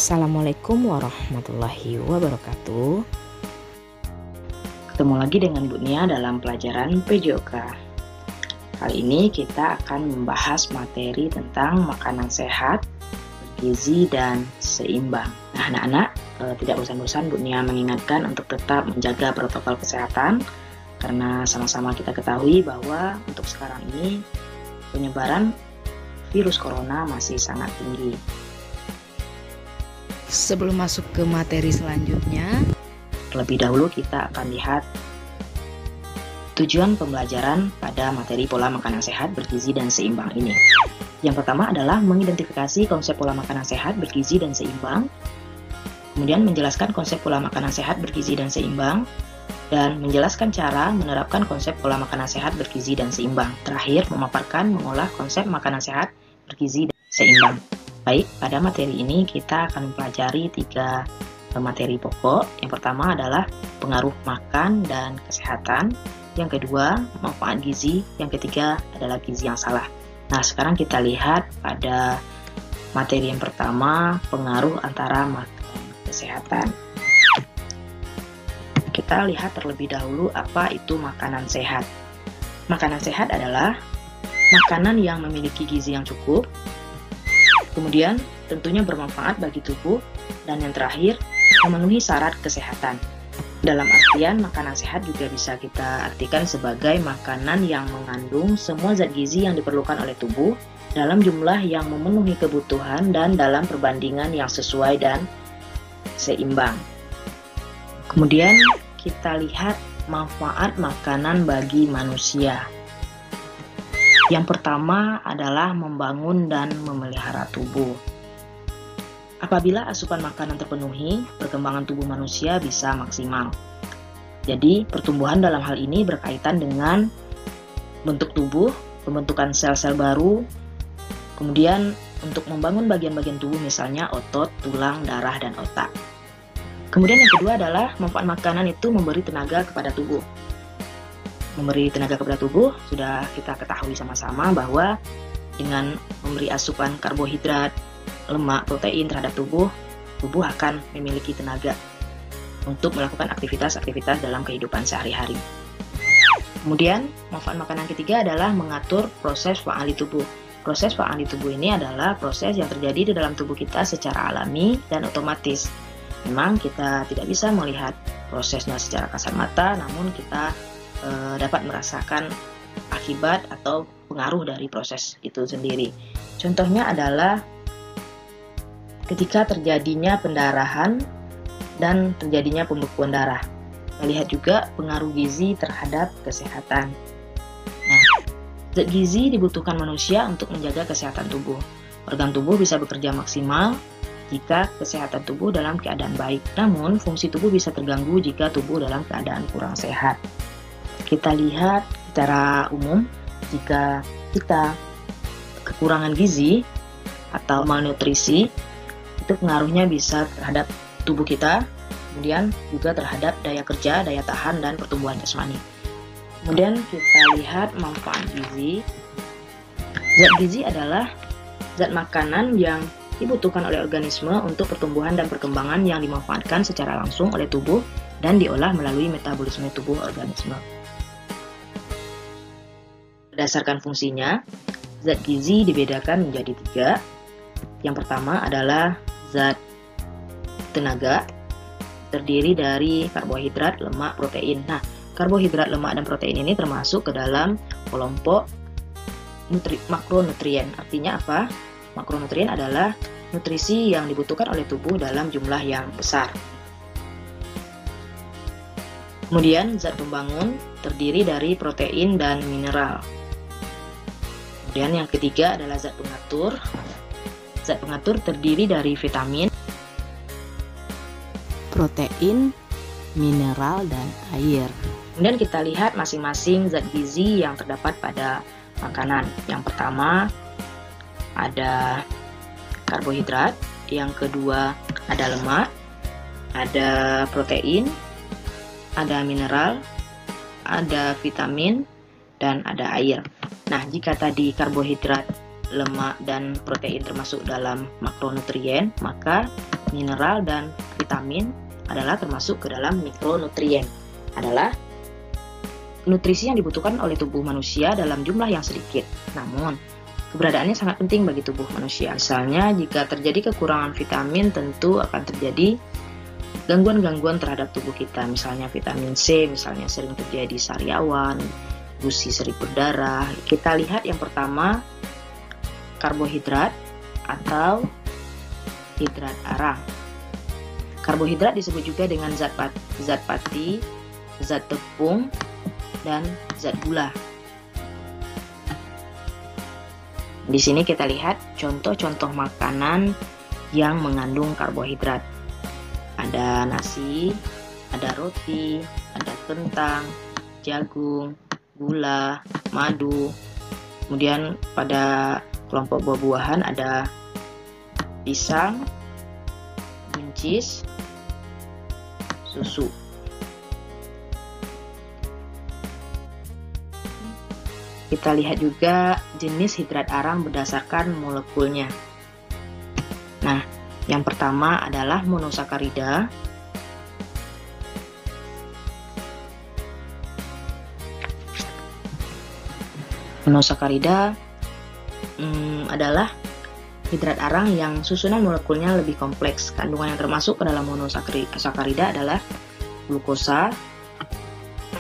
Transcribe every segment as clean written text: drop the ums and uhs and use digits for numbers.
Assalamualaikum warahmatullahi wabarakatuh. Ketemu lagi dengan Bu Nia dalam pelajaran PJOK. Kali ini kita akan membahas materi tentang makanan sehat, bergizi, dan seimbang. Nah, anak-anak, tidak bosan-bosan Bu Nia mengingatkan untuk tetap menjaga protokol kesehatan, karena sama-sama kita ketahui bahwa untuk sekarang ini penyebaran virus corona masih sangat tinggi. Sebelum masuk ke materi selanjutnya, terlebih dahulu kita akan lihat tujuan pembelajaran pada materi pola makanan sehat, bergizi, dan seimbang ini. Yang pertama adalah mengidentifikasi konsep pola makanan sehat, bergizi, dan seimbang. Kemudian menjelaskan konsep pola makanan sehat, bergizi, dan seimbang. Dan menjelaskan cara menerapkan konsep pola makanan sehat, bergizi, dan seimbang. Terakhir, memaparkan mengolah konsep makanan sehat, bergizi, dan seimbang. Baik, pada materi ini kita akan mempelajari 3 materi pokok. Yang pertama adalah pengaruh makan dan kesehatan. Yang kedua, manfaat gizi. Yang ketiga adalah gizi yang salah. Nah, sekarang kita lihat pada materi yang pertama, pengaruh antara makan dan kesehatan. Kita lihat terlebih dahulu apa itu makanan sehat. Makanan sehat adalah makanan yang memiliki gizi yang cukup, kemudian tentunya bermanfaat bagi tubuh, dan yang terakhir memenuhi syarat kesehatan. Dalam artian makanan sehat juga bisa kita artikan sebagai makanan yang mengandung semua zat gizi yang diperlukan oleh tubuh dalam jumlah yang memenuhi kebutuhan dan dalam perbandingan yang sesuai dan seimbang. Kemudian kita lihat manfaat makanan bagi manusia. Yang pertama adalah membangun dan memelihara tubuh. Apabila asupan makanan terpenuhi, perkembangan tubuh manusia bisa maksimal. Jadi, pertumbuhan dalam hal ini berkaitan dengan bentuk tubuh, pembentukan sel-sel baru, kemudian untuk membangun bagian-bagian tubuh misalnya otot, tulang, darah, dan otak. Kemudian yang kedua adalah manfaat makanan itu memberi tenaga kepada tubuh. Memberi tenaga kepada tubuh, sudah kita ketahui sama-sama bahwa dengan memberi asupan karbohidrat, lemak, protein terhadap tubuh akan memiliki tenaga untuk melakukan aktivitas-aktivitas dalam kehidupan sehari-hari. Kemudian, manfaat makanan ketiga adalah mengatur proses faali tubuh. Proses faali tubuh ini adalah proses yang terjadi di dalam tubuh kita secara alami dan otomatis. Memang kita tidak bisa melihat prosesnya secara kasat mata, namun kita dapat merasakan akibat atau pengaruh dari proses itu sendiri. Contohnya adalah ketika terjadinya pendarahan dan terjadinya pembekuan darah. Kita lihat juga pengaruh gizi terhadap kesehatan. Nah, zat gizi dibutuhkan manusia untuk menjaga kesehatan tubuh. Organ tubuh bisa bekerja maksimal jika kesehatan tubuh dalam keadaan baik. Namun, fungsi tubuh bisa terganggu jika tubuh dalam keadaan kurang sehat. Kita lihat secara umum, jika kita kekurangan gizi atau malnutrisi, itu pengaruhnya bisa terhadap tubuh kita, kemudian juga terhadap daya kerja, daya tahan, dan pertumbuhan jasmani. Kemudian kita lihat manfaat gizi. Zat gizi adalah zat makanan yang dibutuhkan oleh organisme untuk pertumbuhan dan perkembangan yang dimanfaatkan secara langsung oleh tubuh dan diolah melalui metabolisme tubuh organisme. Berdasarkan fungsinya, zat gizi dibedakan menjadi 3. Yang pertama adalah zat tenaga, terdiri dari karbohidrat, lemak, protein. Nah, karbohidrat, lemak, dan protein ini termasuk ke dalam kelompok makronutrien. Artinya apa? Makronutrien adalah nutrisi yang dibutuhkan oleh tubuh dalam jumlah yang besar. Kemudian zat pembangun terdiri dari protein dan mineral. Kemudian yang ketiga adalah zat pengatur. Zat pengatur terdiri dari vitamin, protein, mineral, dan air. Kemudian kita lihat masing-masing zat gizi yang terdapat pada makanan. Yang pertama ada karbohidrat, yang kedua ada lemak, ada protein, ada mineral, ada vitamin, dan ada air. Nah, jika tadi karbohidrat, lemak, dan protein termasuk dalam makronutrien, maka mineral, dan vitamin adalah termasuk ke dalam mikronutrien. Adalah nutrisi yang dibutuhkan oleh tubuh manusia dalam jumlah yang sedikit. Namun, keberadaannya sangat penting bagi tubuh manusia. Misalnya, jika terjadi kekurangan vitamin, tentu akan terjadi gangguan-gangguan terhadap tubuh kita. Misalnya vitamin C, misalnya sering terjadi sariawan, gusi seri berdarah. Kita lihat yang pertama, karbohidrat atau hidrat arang. Karbohidrat disebut juga dengan zat pati, zat tepung, dan zat gula. Di sini kita lihat contoh-contoh makanan yang mengandung karbohidrat. Ada nasi, ada roti, ada kentang, jagung, gula, madu. Kemudian pada kelompok buah-buahan ada pisang, buncis, susu. Kita lihat juga jenis hidrat arang berdasarkan molekulnya. Nah, yang pertama adalah monosakarida. Monosakarida adalah hidrat arang yang susunan molekulnya lebih kompleks. Kandungan yang termasuk ke dalam monosakarida adalah glukosa,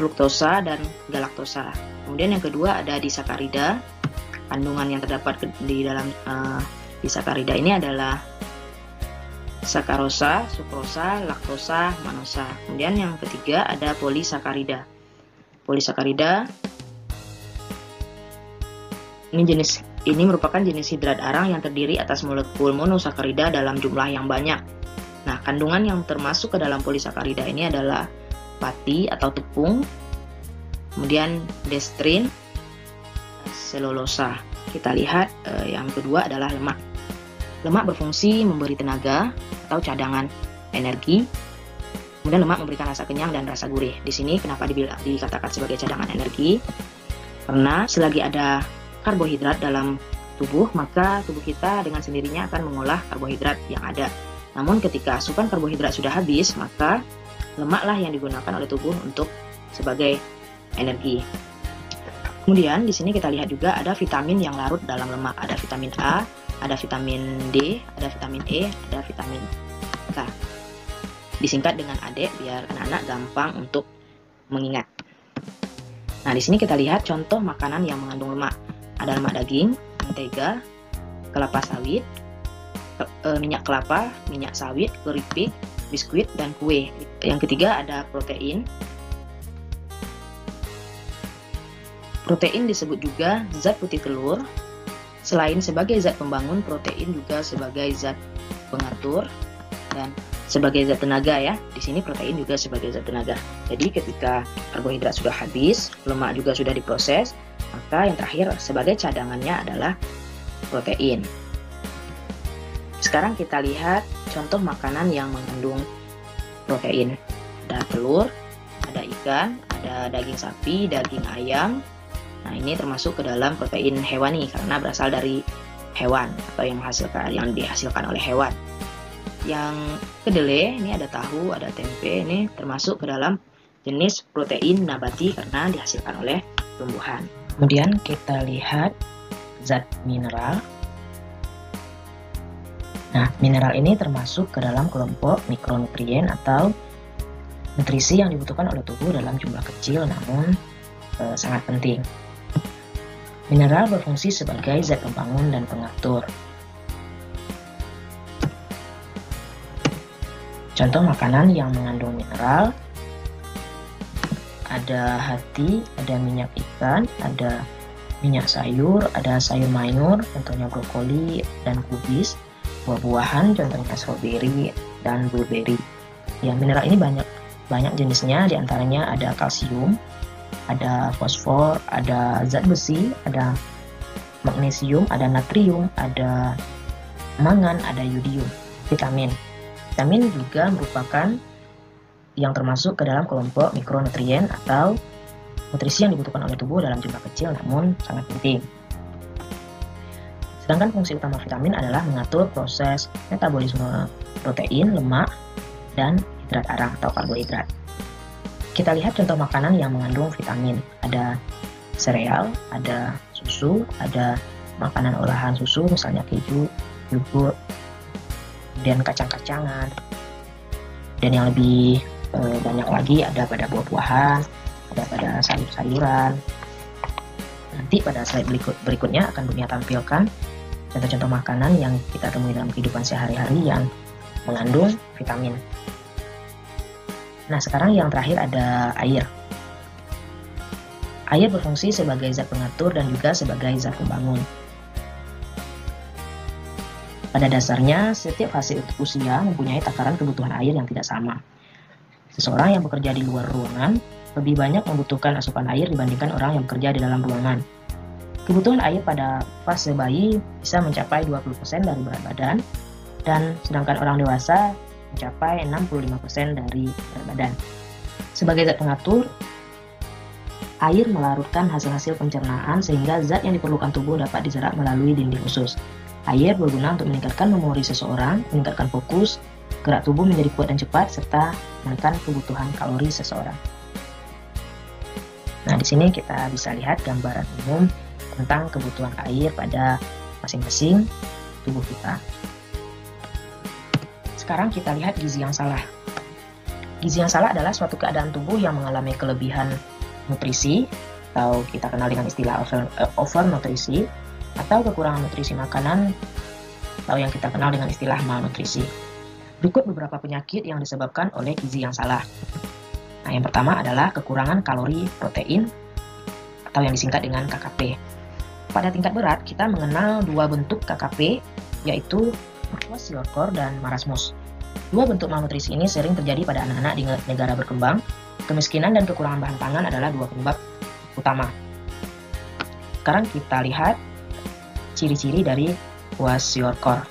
fruktosa, dan galaktosa. Kemudian yang kedua ada disakarida. Kandungan yang terdapat di dalam disakarida ini adalah sakarosa, sukrosa, laktosa, manosa. Kemudian yang ketiga ada polisakarida. Polisakarida ini merupakan jenis hidrat arang yang terdiri atas molekul monosakarida dalam jumlah yang banyak. Nah, kandungan yang termasuk ke dalam polisakarida ini adalah pati atau tepung, kemudian dextrin, selulosa. Kita lihat yang kedua adalah lemak. Lemak berfungsi memberi tenaga atau cadangan energi. Kemudian lemak memberikan rasa kenyang dan rasa gurih. Di sini kenapa dikatakan sebagai cadangan energi? Karena selagi ada karbohidrat dalam tubuh, maka tubuh kita dengan sendirinya akan mengolah karbohidrat yang ada. Namun ketika asupan karbohidrat sudah habis, maka lemaklah yang digunakan oleh tubuh untuk sebagai energi. Kemudian di sini kita lihat juga ada vitamin yang larut dalam lemak. Ada vitamin A, ada vitamin D, ada vitamin E, ada vitamin K. Disingkat dengan AD biar anak-anak gampang untuk mengingat. Nah, di sini kita lihat contoh makanan yang mengandung lemak. Ada lemak daging, mentega, kelapa sawit, minyak kelapa, minyak sawit, keripik, biskuit, dan kue. Yang ketiga ada protein. Protein disebut juga zat putih telur. Selain sebagai zat pembangun, protein juga sebagai zat pengatur dan sebagai zat tenaga ya. Di sini protein juga sebagai zat tenaga. Jadi ketika karbohidrat sudah habis, lemak juga sudah diproses, maka yang terakhir sebagai cadangannya adalah protein. Sekarang kita lihat contoh makanan yang mengandung protein. Ada telur, ada ikan, ada daging sapi, daging ayam. Nah, ini termasuk ke dalam protein hewani karena berasal dari hewan atau yang dihasilkan oleh hewan. Yang kedelai, ini ada tahu, ada tempe, ini termasuk ke dalam jenis protein nabati karena dihasilkan oleh tumbuhan. Kemudian kita lihat zat mineral. Nah, mineral ini termasuk ke dalam kelompok mikronutrien atau nutrisi yang dibutuhkan oleh tubuh dalam jumlah kecil namun sangat penting. Mineral berfungsi sebagai zat pembangun dan pengatur. Contoh makanan yang mengandung mineral ada hati, ada minyak ikan, ada minyak sayur, ada sayur mayur, contohnya brokoli dan kubis, buah-buahan, contohnya stroberi dan blueberry. Ya, mineral ini banyak jenisnya, diantaranya ada kalsium, ada fosfor, ada zat besi, ada magnesium, ada natrium, ada mangan, ada yodium. Vitamin juga merupakan yang termasuk ke dalam kelompok mikronutrien atau nutrisi yang dibutuhkan oleh tubuh dalam jumlah kecil namun sangat penting. Sedangkan fungsi utama vitamin adalah mengatur proses metabolisme protein, lemak, dan hidrat arang atau karbohidrat. Kita lihat contoh makanan yang mengandung vitamin. Ada sereal, ada susu, ada makanan olahan susu, misalnya keju, yogurt, dan kacang-kacangan. Dan yang lebih banyak lagi ada pada buah-buahan, ada pada sayur-sayuran. Nanti pada slide berikutnya akan Dunia tampilkan contoh-contoh makanan yang kita temui dalam kehidupan sehari-hari yang mengandung vitamin. Nah, sekarang yang terakhir ada air. Air berfungsi sebagai zat pengatur dan juga sebagai zat pembangun. Pada dasarnya, setiap fase usia mempunyai takaran kebutuhan air yang tidak sama. Seseorang yang bekerja di luar ruangan lebih banyak membutuhkan asupan air dibandingkan orang yang bekerja di dalam ruangan. Kebutuhan air pada fase bayi bisa mencapai 20% dari berat badan, dan sedangkan orang dewasa mencapai 65% dari berat badan. Sebagai zat pengatur, air melarutkan hasil-hasil pencernaan sehingga zat yang diperlukan tubuh dapat diserap melalui dinding usus. Air berguna untuk meningkatkan memori seseorang, meningkatkan fokus, gerak tubuh menjadi kuat dan cepat, serta menekan kebutuhan kalori seseorang. Nah, di sini kita bisa lihat gambaran umum tentang kebutuhan air pada masing-masing tubuh kita. Sekarang kita lihat gizi yang salah. Gizi yang salah adalah suatu keadaan tubuh yang mengalami kelebihan nutrisi, atau kita kenal dengan istilah overnutrisi, atau kekurangan nutrisi makanan, atau yang kita kenal dengan istilah malnutrisi. Berikut beberapa penyakit yang disebabkan oleh gizi yang salah. Nah, yang pertama adalah kekurangan kalori protein, atau yang disingkat dengan KKP. Pada tingkat berat, kita mengenal dua bentuk KKP, yaitu kwashiorkor dan marasmus. Dua bentuk malnutrisi ini sering terjadi pada anak-anak di negara berkembang. Kemiskinan dan kekurangan bahan pangan adalah dua penyebab utama. Sekarang kita lihat ciri-ciri dari kwashiorkor.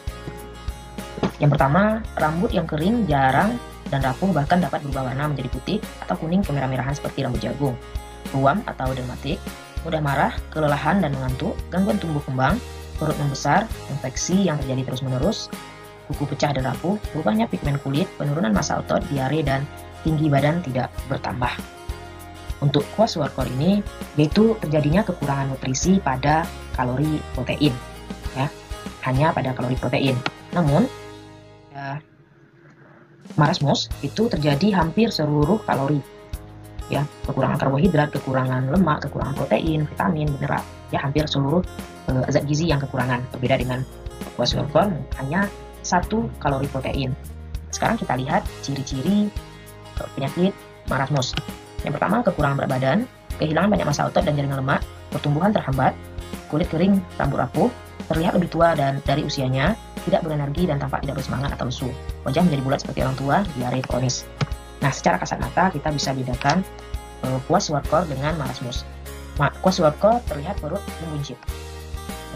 Yang pertama, rambut yang kering, jarang, dan rapuh bahkan dapat berubah warna menjadi putih atau kuning kemerah-merahan seperti rambut jagung. Ruam atau dermatik, mudah marah, kelelahan dan mengantuk, gangguan tumbuh kembang, perut membesar, infeksi yang terjadi terus-menerus, kuku pecah dan rapuh, berubahnya pigmen kulit, penurunan massa otot, diare, dan tinggi badan tidak bertambah. Untuk kwashiorkor ini, yaitu terjadinya kekurangan nutrisi pada kalori protein, ya, hanya pada kalori protein. Namun, marasmus itu terjadi hampir seluruh kalori, ya, kekurangan karbohidrat, kekurangan lemak, kekurangan protein, vitamin, mineral, ya, hampir seluruh zat gizi yang kekurangan. Berbeda dengan kwashiorkor, hanya 1 kalori protein. Sekarang kita lihat ciri-ciri penyakit marasmus. Yang pertama, kekurangan berat badan, kehilangan banyak massa otot dan jaringan lemak, pertumbuhan terhambat, kulit kering, rambut rapuh, terlihat lebih tua dan dari usianya, tidak berenergi dan tampak tidak bersemangat atau lesu. Wajah menjadi bulat seperti orang tua, diare kronis. Nah, secara kasat mata kita bisa bedakan kwashiorkor dengan marasmus. Kwashiorkor terlihat perut membuncit,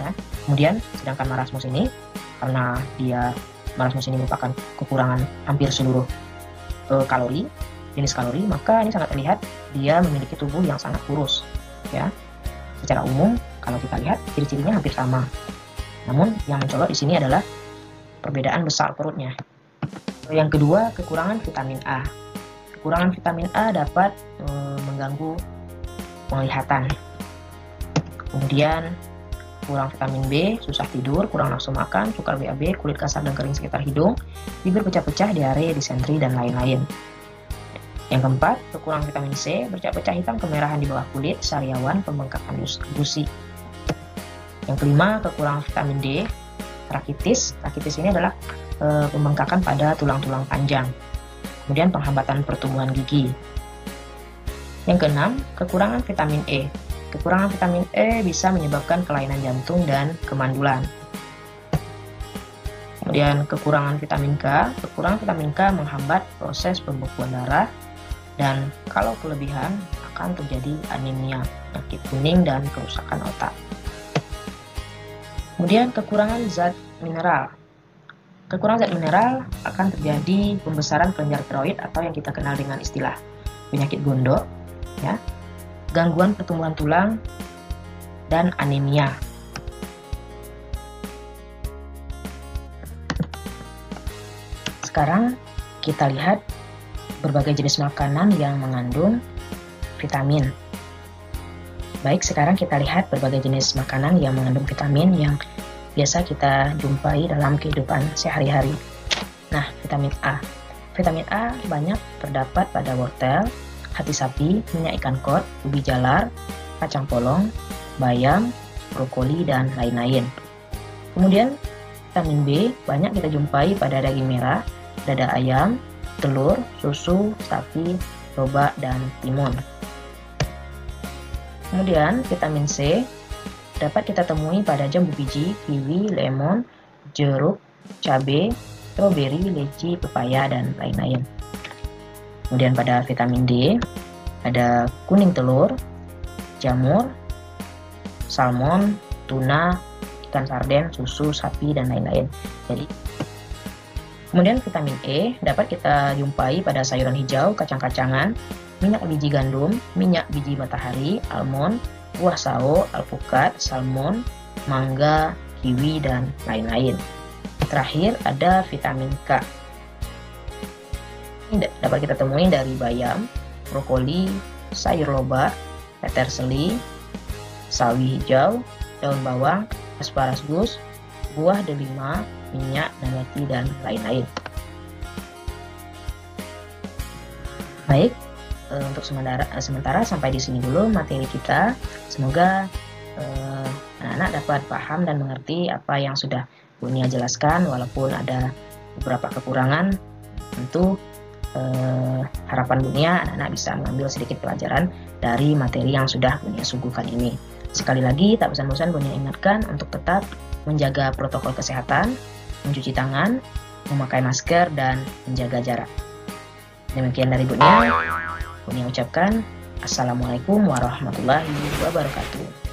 ya. Kemudian sedangkan marasmus ini, karena marasmus ini merupakan kekurangan hampir seluruh jenis kalori, maka ini sangat terlihat dia memiliki tubuh yang sangat kurus, ya. Secara umum kalau kita lihat ciri-cirinya hampir sama. Namun yang mencolok di sini adalah perbedaan besar perutnya. Yang kedua, kekurangan vitamin A. Kekurangan vitamin A dapat mengganggu penglihatan. Kemudian kurang vitamin B, susah tidur, kurang nafsu makan, sukar BAB, kulit kasar dan kering sekitar hidung, bibir pecah-pecah, diare, disentri, dan lain-lain. Yang keempat, kekurangan vitamin C, bercak-bercak hitam kemerahan di bawah kulit, sariawan, pembengkakan gusi. Yang kelima, kekurangan vitamin D, rakitis. Rakitis ini adalah pembengkakan pada tulang-tulang panjang. Kemudian penghambatan pertumbuhan gigi. Yang keenam, kekurangan vitamin E. Kekurangan vitamin E bisa menyebabkan kelainan jantung dan kemandulan. Kemudian kekurangan vitamin K. Kekurangan vitamin K menghambat proses pembekuan darah, dan kalau kelebihan akan terjadi anemia, penyakit kuning, dan kerusakan otak. Kemudian kekurangan zat mineral. Kekurangan zat mineral akan terjadi pembesaran kelenjar tiroid atau yang kita kenal dengan istilah penyakit gondok, ya, gangguan pertumbuhan tulang, dan anemia. Sekarang kita lihat berbagai jenis makanan yang mengandung vitamin. Baik, sekarang kita lihat berbagai jenis makanan yang mengandung vitamin yang biasa kita jumpai dalam kehidupan sehari-hari. Nah, vitamin A. Vitamin A banyak terdapat pada wortel, hati sapi, minyak ikan kod, ubi jalar, kacang polong, bayam, brokoli, dan lain-lain. Kemudian, vitamin B banyak kita jumpai pada daging merah, dada ayam, telur, susu, sapi, lobak, dan timun. Kemudian, vitamin C dapat kita temui pada jambu biji, kiwi, lemon, jeruk, cabai, stroberi, leci, pepaya, dan lain-lain. Kemudian pada vitamin D ada kuning telur, jamur, salmon, tuna, ikan sarden, susu, sapi, dan lain-lain. Kemudian vitamin E dapat kita jumpai pada sayuran hijau, kacang-kacangan, minyak biji gandum, minyak biji matahari, almond, buah sao, alpukat, salmon, mangga, kiwi, dan lain-lain. Terakhir ada vitamin K. Ini dapat kita temui dari bayam, brokoli, sayur lobak, peterseli, sawi hijau, daun bawang, asparagus, buah delima, minyak, nabati, dan lain-lain. Baik, untuk sementara sampai di sini dulu materi kita. Semoga anak-anak dapat paham dan mengerti apa yang sudah Bu Nia jelaskan, walaupun ada beberapa kekurangan. Tentu harapan Bu Nia anak-anak bisa mengambil sedikit pelajaran dari materi yang sudah Bu Nia suguhkan ini. Sekali lagi, tak bosan-bosan Bu Nia ingatkan untuk tetap menjaga protokol kesehatan, mencuci tangan, memakai masker, dan menjaga jarak. Demikian dari Bu Nia. Bu Nia ucapkan Assalamualaikum warahmatullahi wabarakatuh.